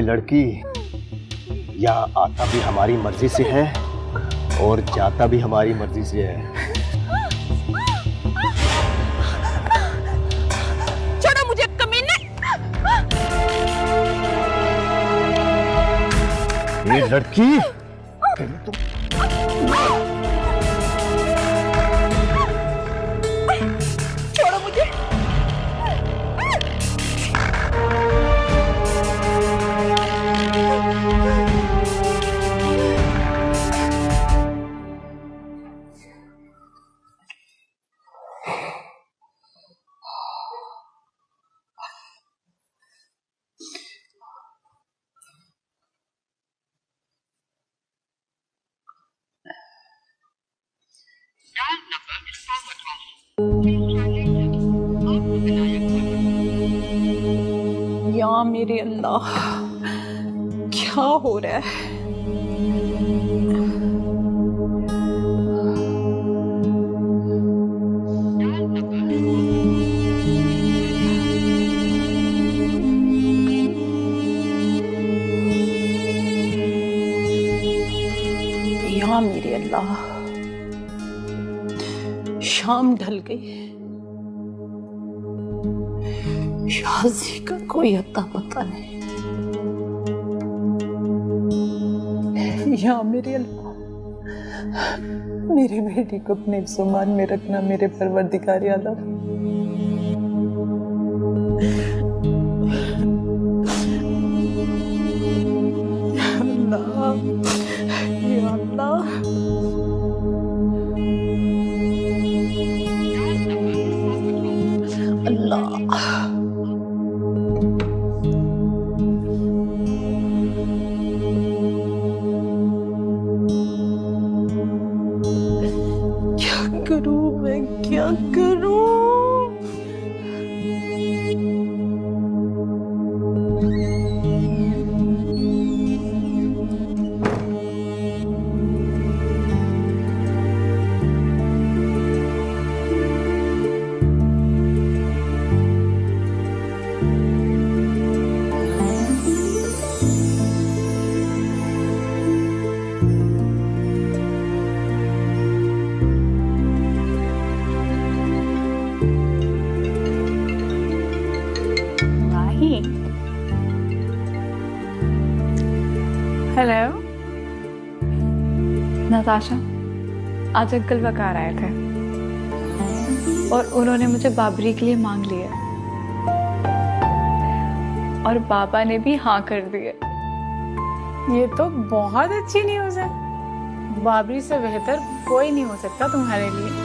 लड़की यहाँ आता भी हमारी मर्जी से है और जाता भी हमारी मर्जी से है। छोड़ो मुझे कमीने। ये लड़की छोड़ो मुझे। या मेरे अल्लाह, क्या हो रहा है? या मेरे अल्लाह, शाम ढल गई, शादी का कोई अता पता नहीं। या मेरे अल्लाह, मेरी बेटी को अपने ज़ुबान में रखना मेरे परवरदिगार आलम। अल्लाह, या अल्लाह, अल्लाह। क्या करूं मैं, क्या करूं? हेलो नताशा, आज अंकल वकार आए थे और उन्होंने मुझे बाबरी के लिए मांग लिया और बाबा ने भी हाँ कर दिया। ये तो बहुत अच्छी न्यूज़ है। बाबरी से बेहतर कोई नहीं हो सकता तुम्हारे लिए।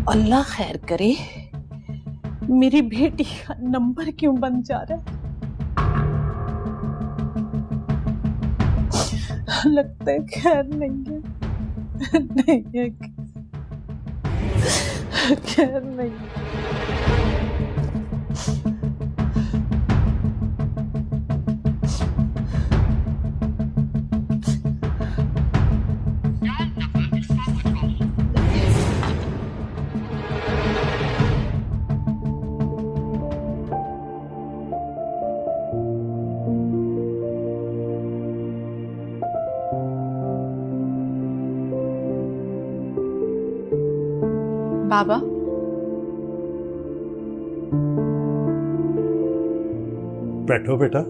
अल्लाह खैर करे, मेरी बेटी का नंबर क्यों बन जा रहा है? लगता है खैर नहीं है, नहीं है, खैर नहीं। बाबा, बैठो बेटा।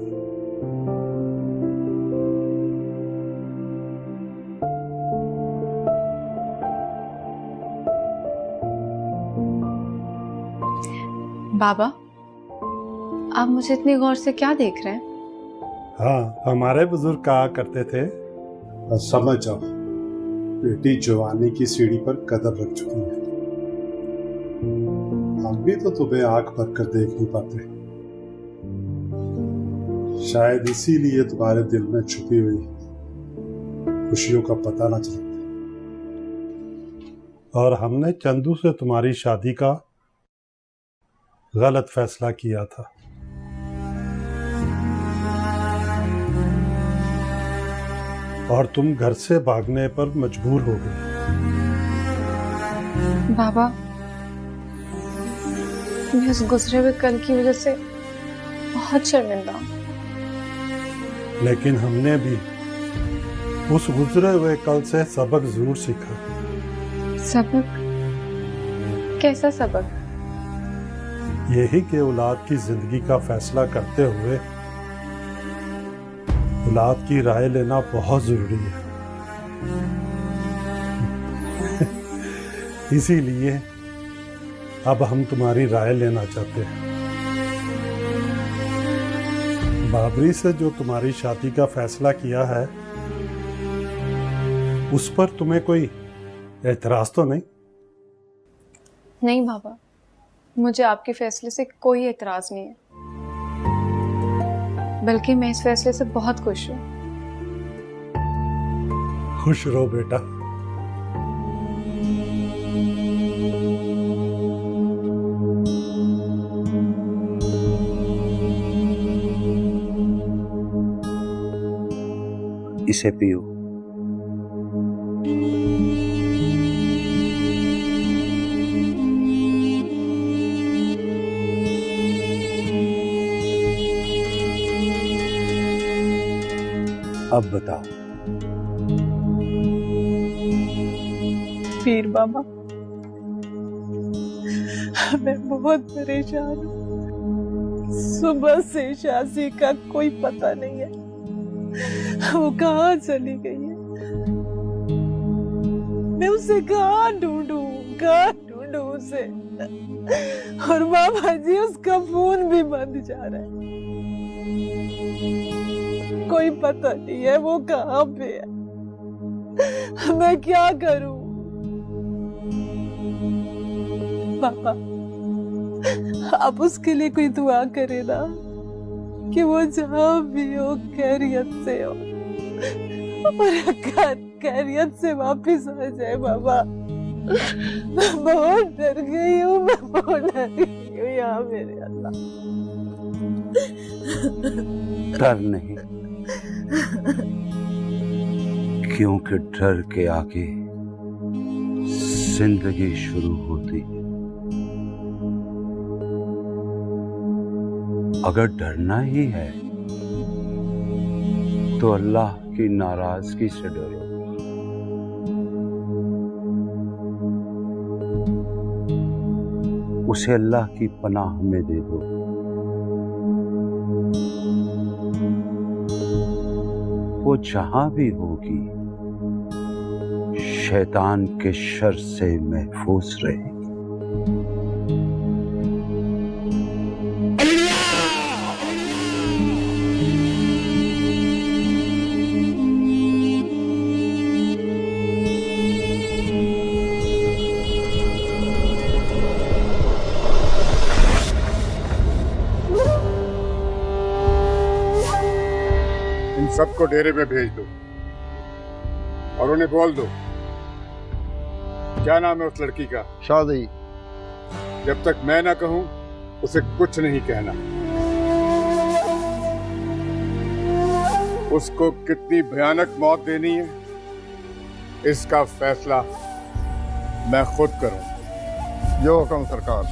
बाबा, आप मुझे इतनी गौर से क्या देख रहे हैं? हाँ, हमारे बुजुर्ग कहा करते थे, समझ जाओ बेटी जवानी की सीढ़ी पर कदम रख चुकी है। हम भी तो तुम्हें आंख भर कर देख नहीं पाते, शायद इसीलिए तुम्हारे दिल में छुपी हुई खुशियों का पता न चलता। और हमने चंदू से तुम्हारी शादी का गलत फैसला किया था। और तुम घर से भागने पर मजबूर हो गई। बाबा, मैं उस गुजरे हुए कल की वजह से बहुत शर्मिंदा हूँ। लेकिन हमने भी उस गुजरे हुए कल से सबक जरूर सीखा। सबक? कैसा सबक? यही कि औलाद की जिंदगी का फैसला करते हुए औलाद की राय लेना बहुत जरूरी है। इसीलिए अब हम तुम्हारी राय लेना चाहते हैं। बाबरी से जो तुम्हारी शादी का फैसला किया है, उस पर तुम्हें कोई एतराज तो नहीं? नहीं बाबा, मुझे आपके फैसले से कोई एतराज नहीं है, बल्कि मैं इस फैसले से बहुत खुश हूँ। खुश रहो बेटा। इसे पियो। अब बताओ। पीर बाबा, मैं बहुत परेशान हूँ। सुबह से शादी का कोई पता नहीं है, वो कहाँ चली गई है। मैं उसे कहाँ ढूंढूं उसे। और बाबा जी, उसका फोन भी बंद जा रहा है, कोई पता नहीं है वो कहाँ पे है। मैं क्या करूं? बाबा, आप उसके लिए कोई दुआ करें ना, कि वो जहाँ भी हो खैरियत से हो और खैरियत से वापस आ जाए। बाबा, मैं बहुत डर गई हूँ, मैं बहुत डर गई हूँ यहाँ मेरे अल्लाह। डर नहीं, क्योंकि डर के आगे जिंदगी शुरू होती है। अगर डरना ही है तो अल्लाह की नाराजगी से डरो। उसे अल्लाह की पनाह में दे दो। वो जहां भी होगी शैतान के शर से महफूज रहेगी। सबको डेरे में भेज दो और उन्हें बोल दो, क्या नाम है उस लड़की का? शादी। जब तक मैं ना कहूं उसे कुछ नहीं कहना। उसको कितनी भयानक मौत देनी है, इसका फैसला मैं खुद करूं। जो हुक्म सरकार।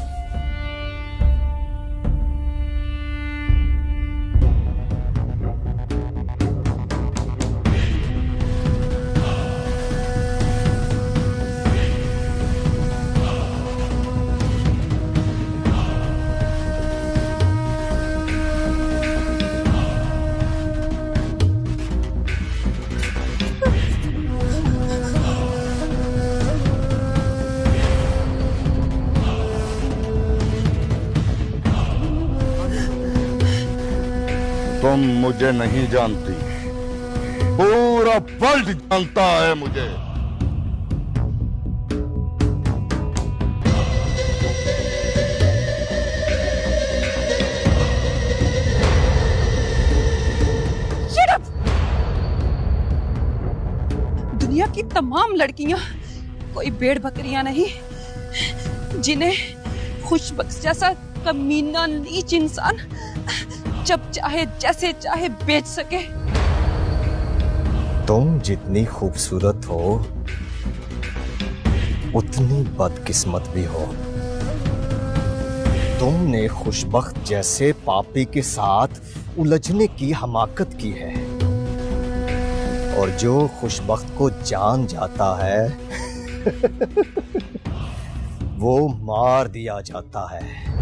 तुम मुझे नहीं जानती, पूरा वर्ल्ड जानता है मुझे। दुनिया की तमाम लड़कियां कोई भेड़ बकरियां नहीं जिन्हें खुशबख्श जैसा कमीना नीच इंसान जब चाहे जैसे चाहे बेच सके। तुम जितनी खूबसूरत हो उतनी बदकिस्मत भी हो। तुमने खुशबख्त जैसे पापी के साथ उलझने की हमाकत की है, और जो खुशबख्त को जान जाता है वो मार दिया जाता है।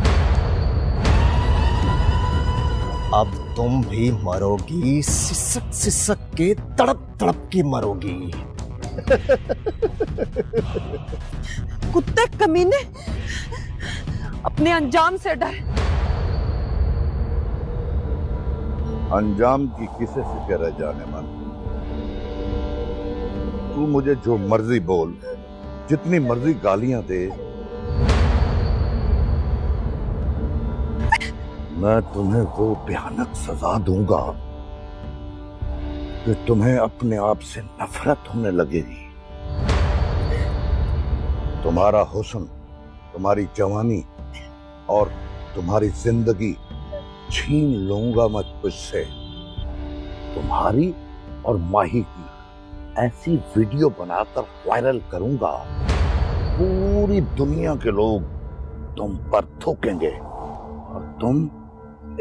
अब तुम भी मरोगी, सिसक सिसक के तड़प तड़प के मरोगी। कुत्ते कमीने, अपने अंजाम से डर। अंजाम की किसे फिक्र है जाने मन। तू मुझे जो मर्जी बोल, जितनी मर्जी गालियां दे, मैं तुम्हें वो भयानक सजा दूंगा कि तुम्हें अपने आप से नफरत होने लगेगी। तुम्हारा हुस्न, तुम्हारी जवानी और तुम्हारी जिंदगी छीन लूंगा मैं तुझसे। तुम्हारी और माही की ऐसी वीडियो बनाकर वायरल करूंगा, पूरी दुनिया के लोग तुम पर थूकेंगे और तुम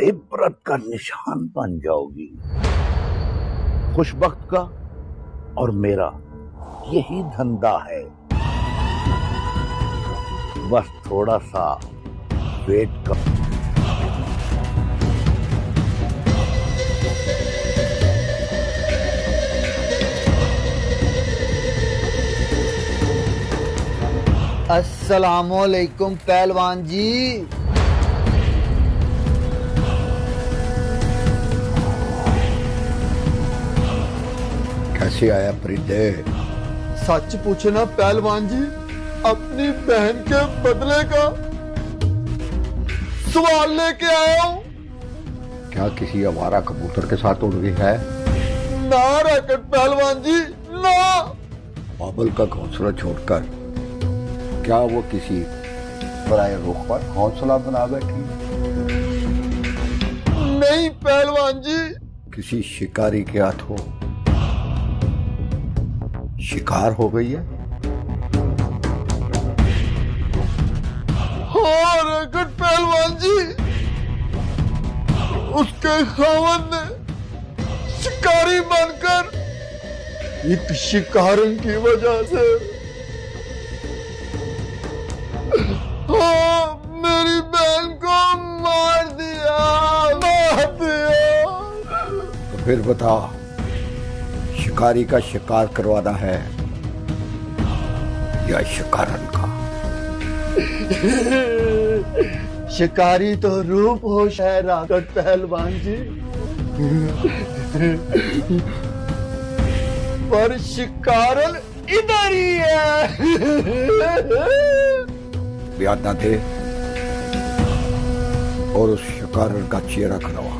इबरत का निशान बन जाओगी। खुशबख्त का और मेरा यही धंधा है। बस थोड़ा सा वेट कर। अस्सलामुअलैकुम पहलवान जी। कैसे आया प्रीते? सच पूछना पहलवान जी, अपनी बहन के बदले का सवाल लेके आया हूँ। क्या किसी आवारा कबूतर के साथ उड़ गई है? ना रैकेट पहलवान जी, ना। बाबल का घोंसला छोड़कर क्या वो किसी पराये रुख पर घोंसला बना बैठी? नहीं पहलवान जी। किसी शिकारी के हाथों शिकार हो गई है? हाँ रैकेट पहलवान जी, उसके खावत ने शिकारी बनकर एक शिकारन की वजह से मेरी बहन को मार दिया। तो फिर बता, शिकारी का शिकार करवाना है या शिकारन का? शिकारी तो रूप होश है राकेट पहलवान जी, पर शिकारन इधर ही है। याद ना थे और उस शिकारन का चेहरा करवा।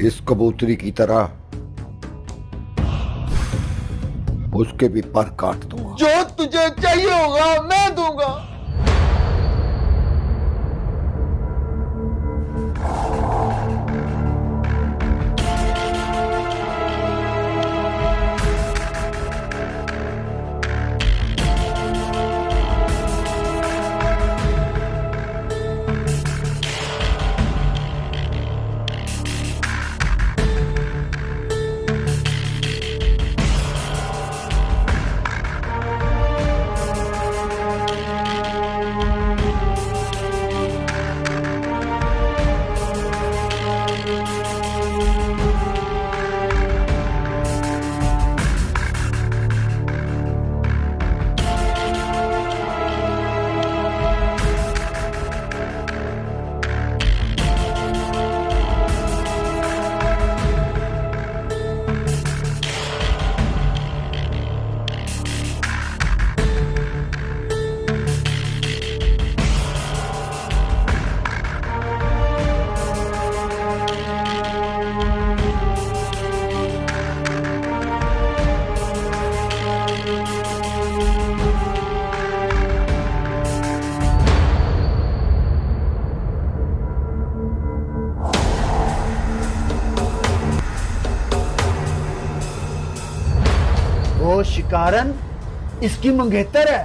इस कबूतरी की तरह उसके भी पर काट दूंगा। जो तुझे चाहिए होगा मैं दूंगा। वो शिकारन इसकी मंगेतर है,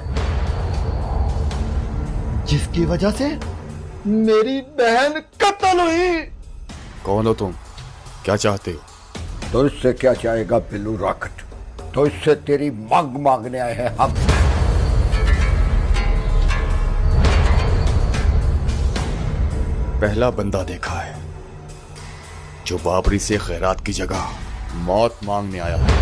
जिसकी वजह से मेरी बहन कत्ल हुई। कौन हो तुम? क्या चाहते हो? तो इससे क्या चाहेगा बिल्लू रॉकेट? तो इससे तेरी मांग मांगने आए हैं हम। पहला बंदा देखा है जो बाबरी से खैरात की जगह मौत मांगने आया है।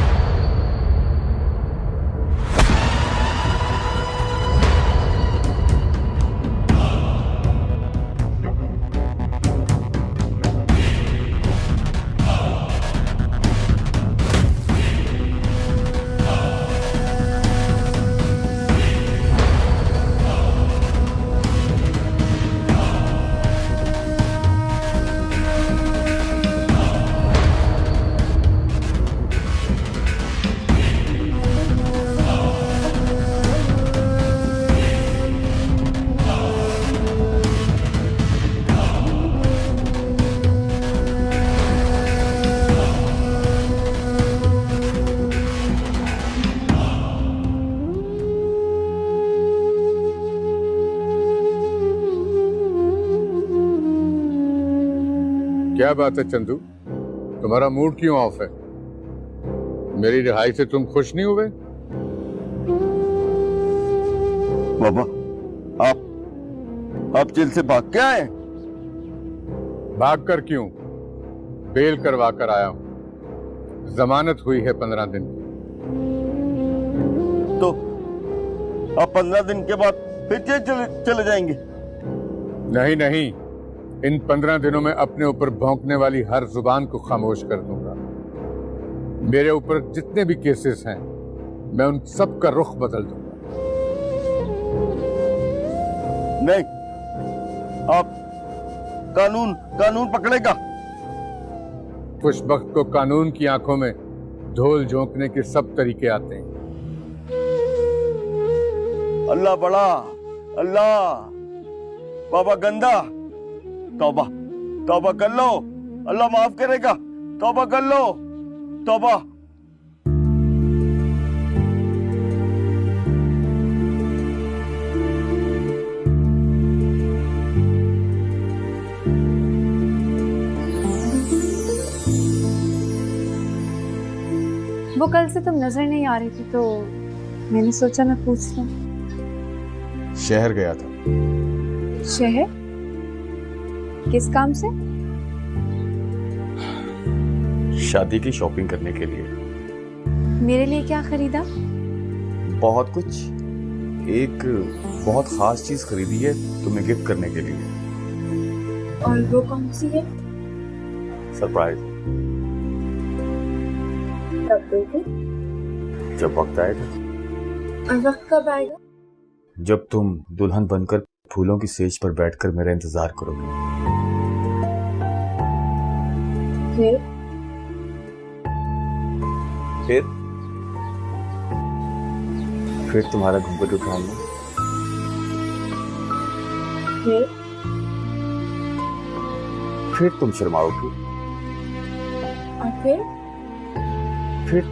क्या बात है चंदू, तुम्हारा मूड क्यों ऑफ है? मेरी रिहाई से तुम खुश नहीं हुए? बाबा, आप जेल से भाग के आए? भाग कर क्यों, बेल करवा कर आया हूं। जमानत हुई है 15 दिन की। तो आप 15 दिन के बाद फिर जेल चले जाएंगे? नहीं नहीं, इन 15 दिनों में अपने ऊपर भौंकने वाली हर जुबान को खामोश कर दूंगा। मेरे ऊपर जितने भी केसेस हैं, मैं उन सब का रुख बदल दूंगा। नहीं, आप कानून पकड़ेगा। खुशबख्त को कानून की आंखों में धूल झोंकने के सब तरीके आते हैं। अल्लाह बड़ा, अल्लाह। बाबा गंदा, तौबा तौबा कर लो, अल्लाह माफ करेगा। तौबा कर लो, तौबा। वो कल से तुम नजर नहीं आ रही थी, तो मैंने सोचा मैं पूछ लूं। शहर गया था। शहर? किस काम से? शादी की शॉपिंग करने के लिए। मेरे लिए क्या खरीदा? बहुत कुछ। एक बहुत खास चीज खरीदी है तुम्हें गिफ्ट करने के लिए। और वो कौन सी है? सरप्राइज। कब दोगे? जब वक्त आएगा। और वक्त कब आएगा? जब तुम दुल्हन बनकर फूलों की सेज पर बैठकर मेरा इंतजार करोगे। फिर तुम्हारा घूंघट उठाऊंगा। फिर तुम शर्माओगी। और फिर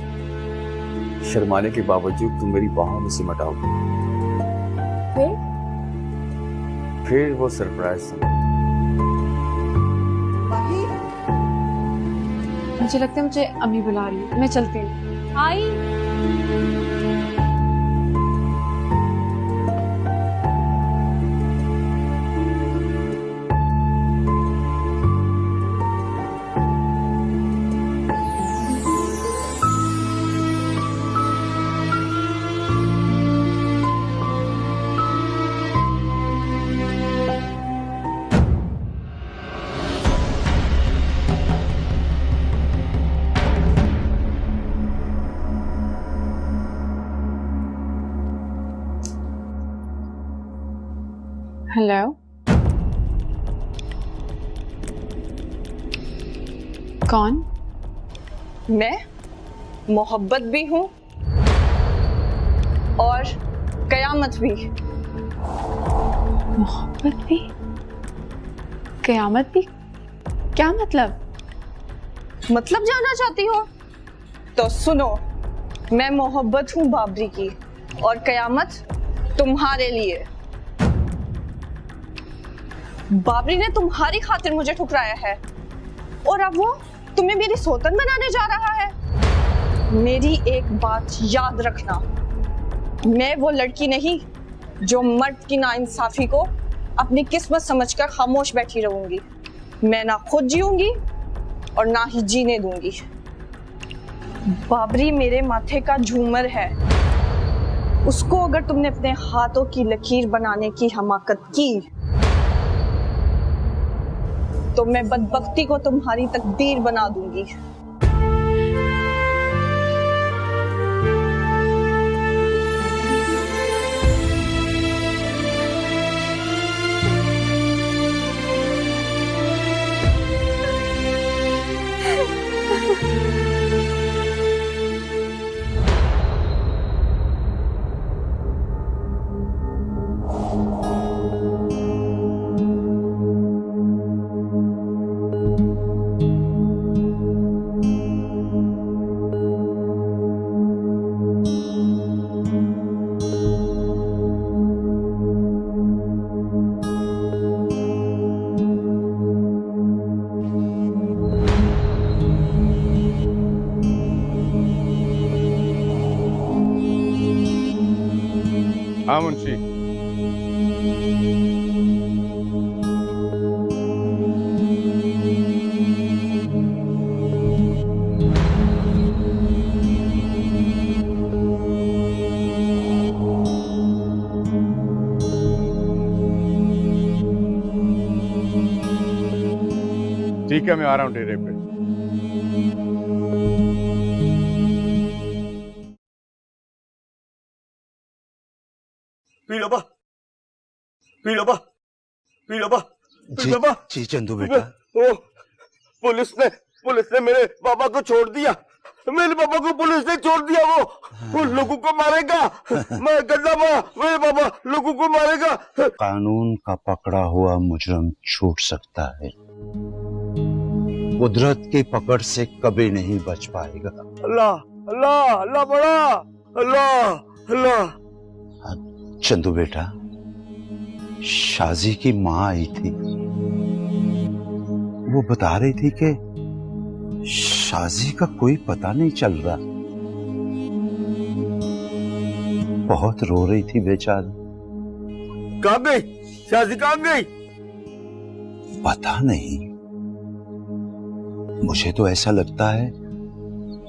शर्माने के बावजूद तुम मेरी बाहों में सिमट आओगी। फिर वो सरप्राइज। मुझे लगता है मुझे अम्मी बुला रही है, मैं चलती हूँ। आई। हेलो, कौन? मैं मोहब्बत भी हूं और कयामत भी। मोहब्बत भी, कयामत भी? क्या मतलब? मतलब जानना चाहती हो? तो सुनो, मैं मोहब्बत हूँ बाबरी की और कयामत तुम्हारे लिए। बाबरी ने तुम्हारी खातिर मुझे ठुकराया है और अब वो तुम्हें मेरी सौतन बनाने जा रहा है। मेरी एक बात याद रखना, मैं वो लड़की नहीं जो मर्द की नाइंसाफी को अपनी किस्मत समझकर खामोश बैठी रहूंगी। मैं ना खुद जीऊंगी और ना ही जीने दूंगी। बाबरी मेरे माथे का झूमर है, उसको अगर तुमने अपने हाथों की लकीर बनाने की हमाकत की तो मैं बदबख्ती को तुम्हारी तकदीर बना दूंगी। हाँ मुंशी। ठीक है, मैं आ रहा हूँ डेरे पे। पीड़ोबा, पीड़ोबा, पीड़ोबा, जी, जी चंदू बेटा। ओ, पुलिस ने मेरे पापा को छोड़ दिया। मेरे पापा को पुलिस ने छोड़ दिया। वो लोगों को मारेगा। मैं गंदा माँ, मेरे पापा लोगों को मारेगा। कानून का पकड़ा हुआ मुजरम छूट सकता है, कुदरत की पकड़ से कभी नहीं बच पाएगा। अल्लाह अल्लाह अल्लाह बड़ा, अल्लाह अल्लाह। चंदू बेटा, शाजी की माँ आई थी, वो बता रही थी कि शाजी का कोई पता नहीं चल रहा। बहुत रो रही थी बेचारी। कहाँ गई शाजी, कहाँ गई? पता नहीं, मुझे तो ऐसा लगता है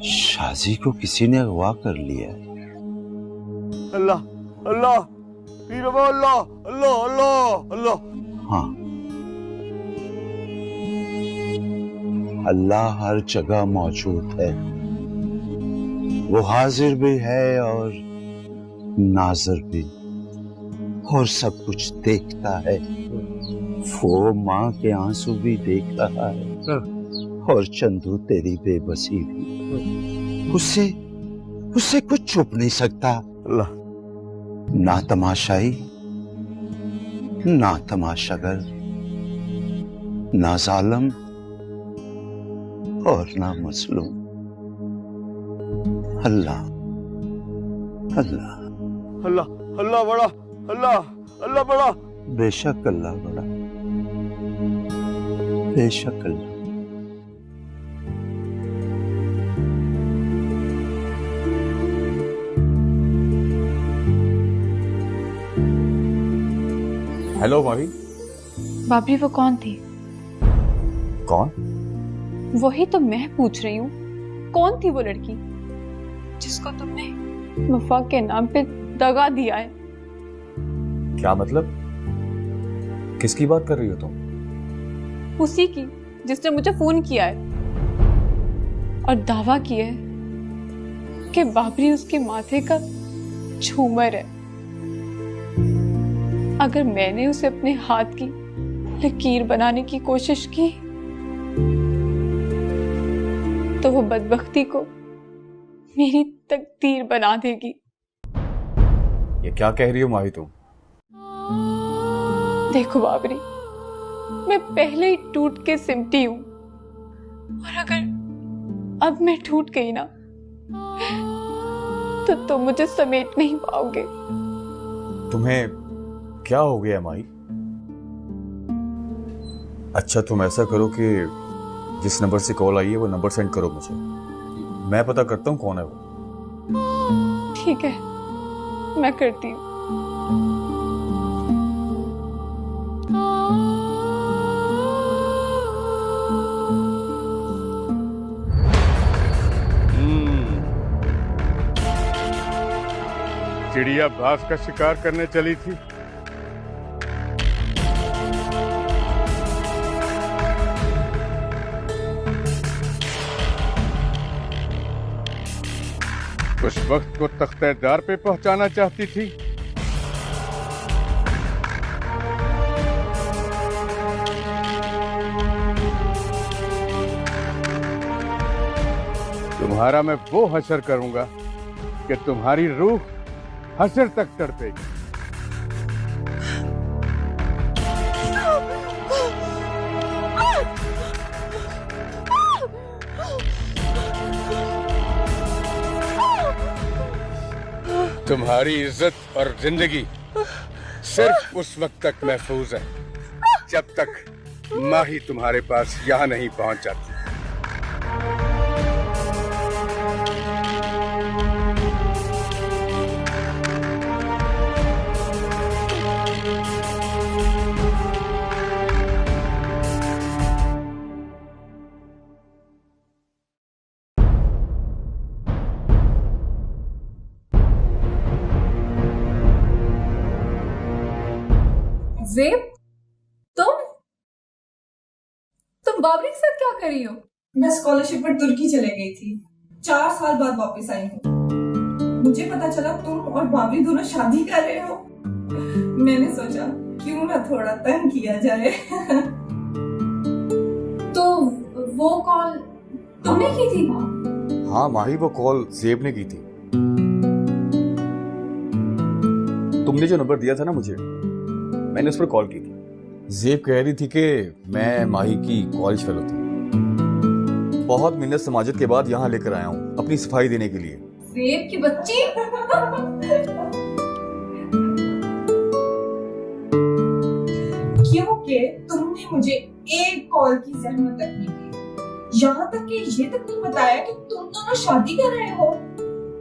शाजी को किसी ने अगवा कर लिया है। अल्लाह अल्लाह, पीरबा अल्लाह अल्लाह अल्लाह अल्लाह। हाँ, अल्लाह हर जगह मौजूद है, वो हाजिर भी है और नाज़िर भी, और सब कुछ देखता है। वो माँ के आंसू भी देख रहा है और चंदू तेरी बेबसी भी। उससे कुछ छुप नहीं सकता। अल्लाह, ना तमाशाई, ना तमाशागर, ना जालिम और ना मजलूम। अल्लाह अल्लाह अल्लाह अल्लाह बड़ा, अल्लाह अल्लाह बड़ा। बेशक अल्लाह बड़ा, बेशक अल्लाह। हेलो भाभी। बाबरी वो कौन थी? कौन? वही तो मैं पूछ रही हूँ, कौन थी वो लड़की जिसको तुमने वफा के नाम पे दगा दिया है? क्या मतलब? किसकी बात कर रही हो तुम? उसी की जिसने मुझे फोन किया है और दावा किया है कि बाबरी उसके माथे का झूमर है। अगर मैंने उसे अपने हाथ की लकीर बनाने की कोशिश की तो वो बदबख्ती को मेरी तकदीर बना देगी। ये क्या कह रही हो माही तुम? देखो बाबरी, मैं पहले ही टूट के सिमटी हूं और अगर अब मैं टूट गई ना तो तुम मुझे समेट नहीं पाओगे। तुम्हें क्या हो गया माही? अच्छा तुम ऐसा करो कि जिस नंबर से कॉल आई है वो नंबर सेंड करो मुझे, मैं पता करता हूँ कौन है वो। ठीक है, मैं करती हूँ। चिड़िया बाज का शिकार करने चली थी। उस वक्त को तख्तेदार पे पहुंचाना चाहती थी। तुम्हारा मैं वो हशर करूंगा कि तुम्हारी रूह हशर तक तड़पेगी। तुम्हारी इज्जत और जिंदगी सिर्फ उस वक्त तक महफूज है जब तक माही तुम्हारे पास यहाँ नहीं पहुंच जाती। ज़ेब, तुम बाबरी के साथ क्या कर रही हो? मैं स्कॉलरशिप पर तुर्की चले गई थी। 4 साल बाद वापस आई हूँ। मुझे पता चला तुम और बाबरी दोनों शादी कर रहे हो। मैंने सोचा क्यों ना थोड़ा तंग किया जाए। तो वो कॉल तुमने की थी? हाँ माही, वो कॉल ज़ेब ने की थी। तुमने जो नंबर दिया था ना मुझे, मैंने उस पर कॉल की थी। ज़ेब कह रही थी कि मैं माही की कॉलेज फेलो थी। बहुत मिन्नत समाजत के बाद यहाँ लेकर आया हूँ अपनी सफाई देने के लिए। ज़ेब की बच्ची। क्योंकि तुमने मुझे एक कॉल की जहमत तक नहीं की, यहाँ तक कि ये तक नहीं बताया कि तुम दोनों शादी कर रहे हो।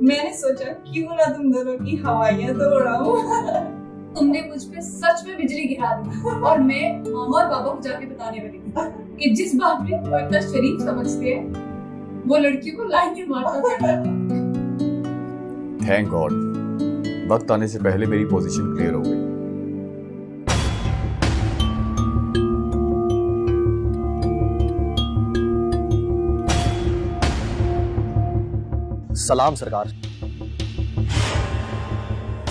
मैंने सोचा क्यों ना तुम दोनों की हवाइयाँ दौड़ाऊं। तुमने मुझ पे सच में बिजली गिरा दी और मैं मामा और पापा को जाके बताने वाली थी कि जिस बाबरी को इतना शरीफ समझते हैं वो लड़की को लाइन में मारता फिरता था। थैंक गॉड, वक्त आने से पहले मेरी पोजीशन क्लियर हो गई। सलाम सरकार।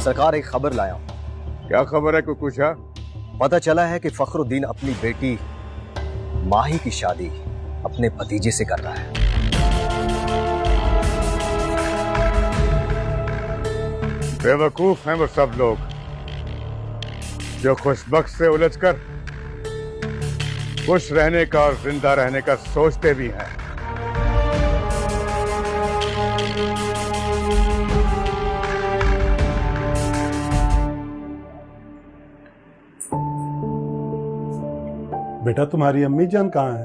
सरकार एक खबर लाया हूं। क्या खबर है कुकुशा? पता चला है कि फखरुद्दीन अपनी बेटी माही की शादी अपने भतीजे से कर रहा है। बेवकूफ हैं वो सब लोग जो खुशबख्त से उलझकर खुश रहने का और जिंदा रहने का सोचते भी हैं। बेटा तुम्हारी अम्मी जान कहाँ है?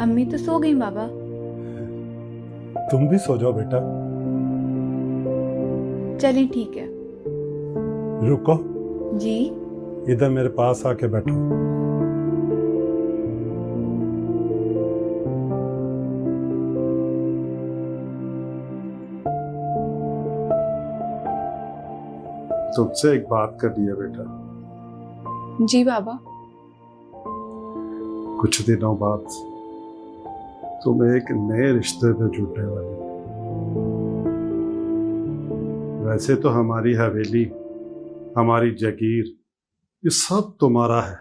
अम्मी तो सो गई बाबा। तुम भी सो जाओ बेटा। चलिए ठीक है। रुको जी। इधर मेरे पास आके बैठो। तुमसे एक बात करनी है बेटा। जी बाबा। कुछ दिनों बाद तुम एक नए रिश्ते में जुड़ने वाली। वैसे तो हमारी हवेली, हमारी जागीर, ये सब तुम्हारा है,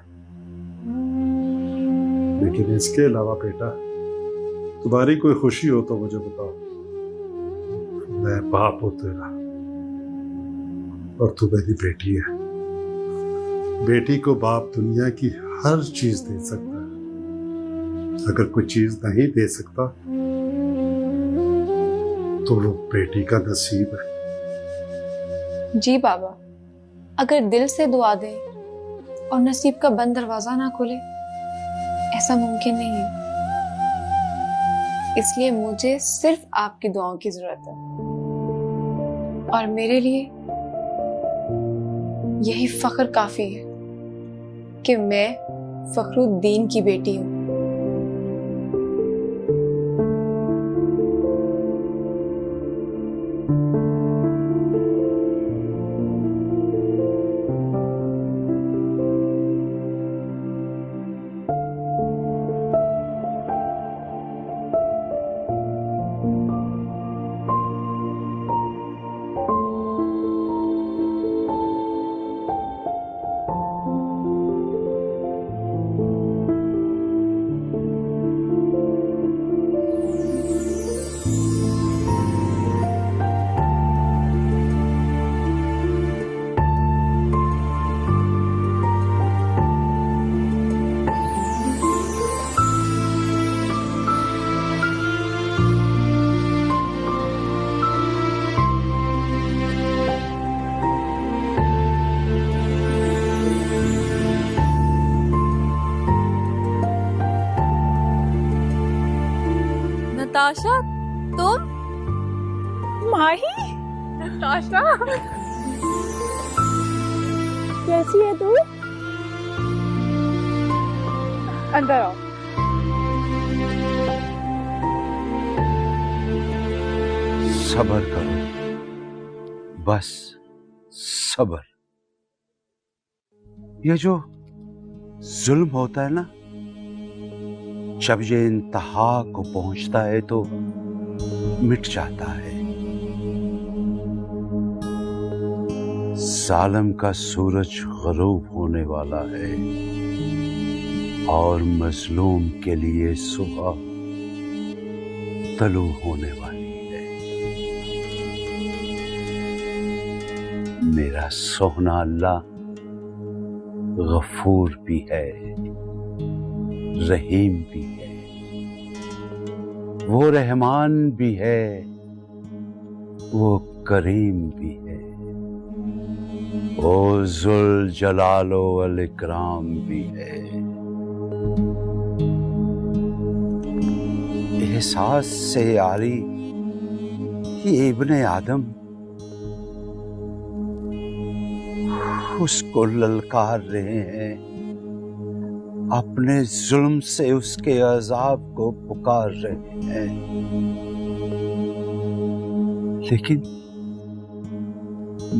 लेकिन इसके अलावा बेटा तुम्हारी कोई खुशी हो तो मुझे बताओ। मैं बाप हूं तेरा और तू मेरी बेटी है। बेटी को बाप दुनिया की हर चीज दे सकता है, अगर कोई चीज नहीं दे सकता तो वो बेटी का नसीब है। जी बाबा, अगर दिल से दुआ दें और नसीब का बंद दरवाजा ना खुले, ऐसा मुमकिन नहीं है। इसलिए मुझे सिर्फ आपकी दुआओं की जरूरत है और मेरे लिए यही फख्र काफी है कि मैं फखरुद्दीन की बेटी हूं। नताशा, तुम? माही, नताशा, कैसी है तू? अंदर आओ। सब्र करो, बस सब्र। ये जो जुल्म होता है ना, जब ये इंतहा को पहुंचता है तो मिट जाता है। जालिम का सूरज गरूब होने वाला है और मजलूम के लिए सुबह तलू होने वाली है। मेरा सोहना अल्लाह गफूर भी है, रहीम भी है, वो रहमान भी है, वो करीम भी है, वो जुल जलालो वल इकराम भी है। एहसास से यारी ये इब्ने आदम उसको ललकार रहे हैं, अपने जुल्म से उसके अजाब को पुकार रहे हैं। लेकिन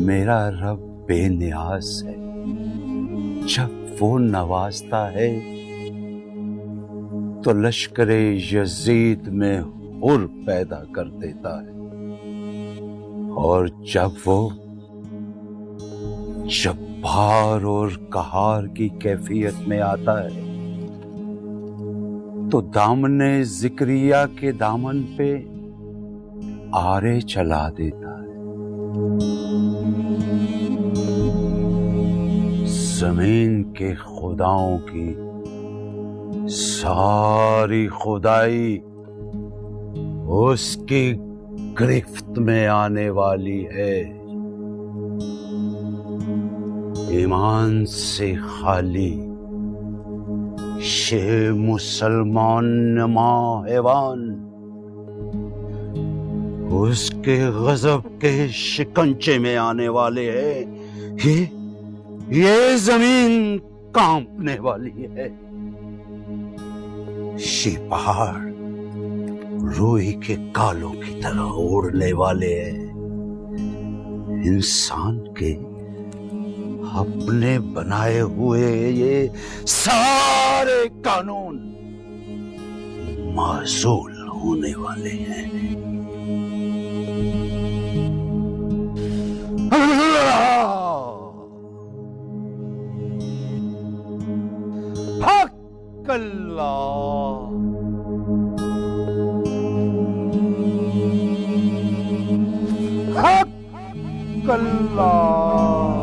मेरा रब बेनियाज है। जब वो नवाजता है तो लश्करे यजीद में हुर पैदा कर देता है, और जब वो जब्बार और कहार की कैफियत में आता है तो दामने जिक्रिया के दामन पे आरे चला देता है। जमीन के खुदाओं की सारी खुदाई उसकी गिरफ्त में आने वाली है। ईमान से खाली शे मुसलमान नमा हैवान उसके गजब के शिकंजे में आने वाले हैं। ये जमीन कांपने वाली है। ये पहाड़ रूई के कालों की तरह उड़ने वाले हैं। इंसान के अपने बनाए हुए ये सारे कानून मासूल होने वाले हैं। हक अल्लाह, हक अल्लाह।